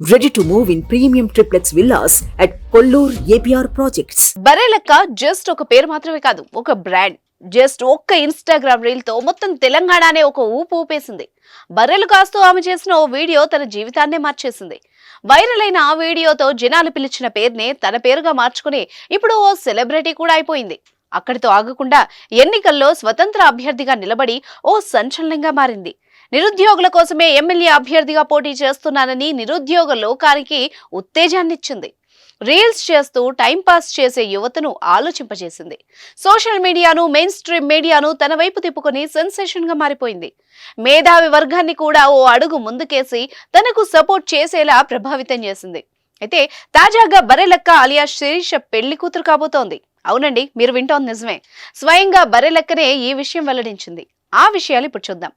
Ready to move in premium triplex villas at Kollur APR projects. Barrelakka just ఒక పేరు మాత్రమే కాదు, ఒక బ్రాండ్. జస్ట్ ఒక్క ఇన్స్టాగ్రామ్ రీల్ తో మొత్తం తెలంగాణనే ఒక ఊపు ఊపేసింది. బర్రెలు కాస్తూ ఆమె చేసిన ఓ వీడియో తన జీవితాన్నే మార్చేసింది. వైరల్ అయిన ఆ వీడియోతో జనాలు పిలిచిన పేరునే తన పేరుగా మార్చుకుని ఇప్పుడు ఓ సెలబ్రిటీ కూడా అయిపోయింది. అక్కడితో ఆగకుండా ఎన్నికల్లో స్వతంత్ర అభ్యర్థిగా నిలబడి ఓ సంచలనంగా మారింది. నిరుద్యోగుల కోసమే ఎమ్మెల్యే అభ్యర్థిగా పోటీ చేస్తున్నానని నిరుద్యోగ లోకానికి ఉత్తేజాన్నిచ్చింది. రీల్స్ చేస్తూ టైంపాస్ చేసే యువతను ఆలోచింపజేసింది. సోషల్ మీడియాను, మెయిన్ స్ట్రీమ్ మీడియాను తన వైపు తిప్పుకొని సెన్సేషన్ గా మారిపోయింది. మేధావి వర్గాన్ని కూడా ఓ అడుగు ముందుకేసి తనకు సపోర్ట్ చేసేలా ప్రభావితం చేసింది. అయితే తాజాగా బర్రెలక్క అలియాస్ శిరీష పెళ్లి కూతురు కాబోతోంది. అవునండి, మీరు వింటోంది నిజమే. స్వయంగా బర్రెలక్కనే ఈ విషయం వెల్లడించింది. ఆ విషయాలు ఇప్పుడు చూద్దాం.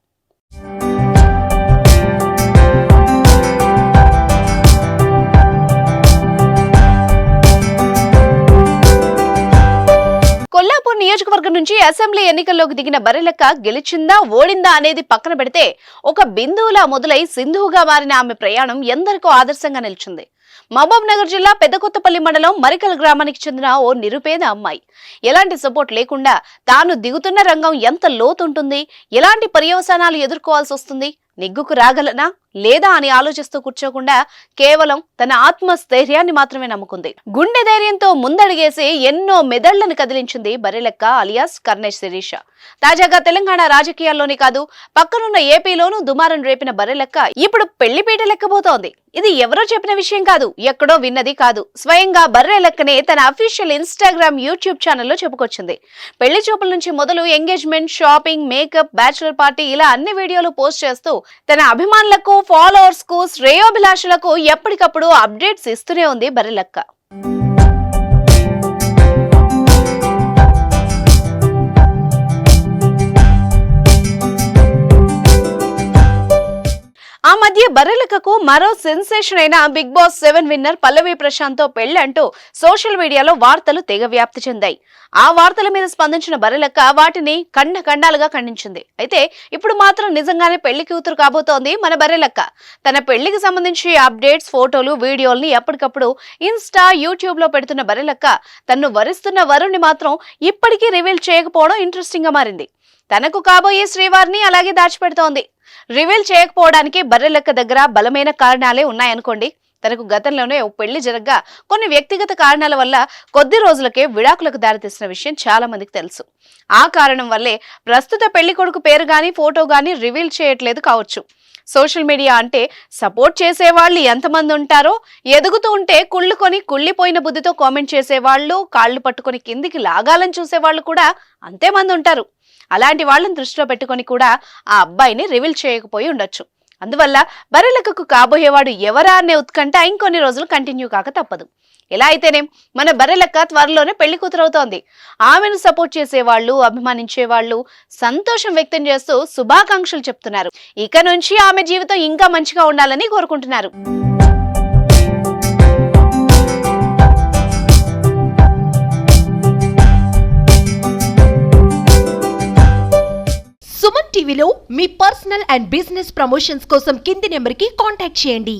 కొల్లాపూర్ నియోజకవర్గం నుంచి అసెంబ్లీ ఎన్నికల్లోకి దిగిన బర్రెలక్క గెలిచిందా ఓడిందా అనేది పక్కన పెడితే ఒక బిందువులా మొదలై సింధువుగా మారిన ఆమె ప్రయాణం ఎందరికో ఆదర్శంగా నిలిచింది. మహబూబ్ నగర్ జిల్లా పెద్దకొత్తపల్లి మండలం మరికల్ గ్రామానికి చెందిన ఓ నిరుపేద అమ్మాయి. ఎలాంటి సపోర్ట్ లేకుండా తాను దిగుతున్న రంగం ఎంత లోతుంటుంది, ఎలాంటి పర్యవసానాలు ఎదుర్కోవాల్సి వస్తుంది, నిగ్గుకు రాగలనా లేదా అని ఆలోచిస్తూ కూర్చోకుండా కేవలం తన ఆత్మస్థైర్యాన్ని మాత్రమే నమ్ముకుంది. గుండె ధైర్యంతో ముందడిగేసి ఎన్నో మెదళ్లను కదిలించింది బర్రెలక్క అలియాస్ కర్ణేష్ శిరీష. తాజాగా తెలంగాణ రాజకీయాల్లోనే కాదు, పక్కనున్న ఏపీలోనూ దుమారం రేపిన బర్రెలక్క ఇప్పుడు పెళ్లిపీట లెక్కబోతోంది. ఇది ఎవరో చెప్పిన విషయం కాదు, ఎక్కడో విన్నది కాదు. స్వయంగా బర్రెలక్కనే తన అఫీషియల్ ఇన్స్టాగ్రామ్, యూట్యూబ్ ఛానల్లో చెప్పుకొచ్చింది. పెళ్లి చూపుల నుంచి మొదలు engagement, shopping, makeup, bachelor party ఇలా అన్ని వీడియోలు పోస్ట్ చేస్తూ తన అభిమానులకు, ఫాలోవర్స్ కు, శ్రేయోభిలాషులకు ఎప్పటికప్పుడు అప్డేట్స్ ఇస్తూనే ఉంది బర్రెలక్క. ఆ మధ్య బర్రెలక్కకు మరో సెన్సేషన్ అయిన బిగ్ బాస్ 7 విన్నర్ పల్లవి ప్రశాంత్ తో పెళ్లంటూ సోషల్ మీడియాలో వార్తలు తెగ వ్యాప్తి చెందాయి. ఆ వార్తల మీద స్పందించిన బర్రెలక్క వాటిని ఖండాలుగా ఖండించింది. అయితే ఇప్పుడు మాత్రం నిజంగానే పెళ్లి కూతురు కాబోతోంది మన బర్రెలక్క. తన పెళ్లికి సంబంధించి అప్డేట్స్, ఫోటోలు, వీడియోల్ని ఎప్పటికప్పుడు ఇన్స్టా, యూట్యూబ్ లో పెడుతున్న బర్రెలక్క తన్ను వరిస్తున్న వరుణ్ణి మాత్రం ఇప్పటికీ రివీల్ చేయకపోవడం ఇంట్రెస్టింగ్ గా మారింది. తనకు కాబోయే శ్రీవారిని అలాగే దాచిపెడుతోంది. రివీల్ చేయకపోవడానికి బర్రెలక్క దగ్గర బలమైన కారణాలే ఉన్నాయనుకోండి. తనకు గతంలోనే ఓ పెళ్లి జరగ్గా కొన్ని వ్యక్తిగత కారణాల వల్ల కొద్ది రోజులకే విడాకులకు దారితీసిన విషయం చాలా మందికి తెలుసు. ఆ కారణం వల్లే ప్రస్తుత పెళ్లి కొడుకు పేరు గాని, ఫోటో గాని రివీల్ చేయట్లేదు కావచ్చు. సోషల్ మీడియా అంటే సపోర్ట్ చేసేవాళ్ళు ఎంతమంది ఉంటారో, ఎదుగుతూ ఉంటే కుళ్ళిపోయిన బుద్ధితో కామెంట్ చేసేవాళ్ళు, కాళ్లు పట్టుకొని కిందికి లాగాలని చూసేవాళ్ళు కూడా అంతే మంది ఉంటారు. అలాంటి వాళ్ళని దృష్టిలో పెట్టుకొని కూడా ఆ అబ్బాయిని రివీల్ చేయకపోయి ఉండొచ్చు. అందువల్ల బర్రెలక్కకు కాబోయేవాడు ఎవరా అనే ఉత్కంఠ ఇంకొన్ని రోజులు కంటిన్యూ కాక తప్పదు. ఎలా అయితేనేం మన బర్రెలక్క త్వరలోనే పెళ్లి కూతురవుతోంది. ఆమెను సపోర్ట్ చేసేవాళ్ళు, అభిమానించేవాళ్ళు సంతోషం వ్యక్తం చేస్తూ శుభాకాంక్షలు చెప్తున్నారు. ఇక నుంచి ఆమె జీవితం ఇంకా మంచిగా ఉండాలని కోరుకుంటున్నారు. సుమన్ టీవీలో మీ పర్సనల్ అండ్ బిజినెస్ ప్రమోషన్స్ కోసం కింది నెంబర్కి కాంటాక్ట్ చేయండి.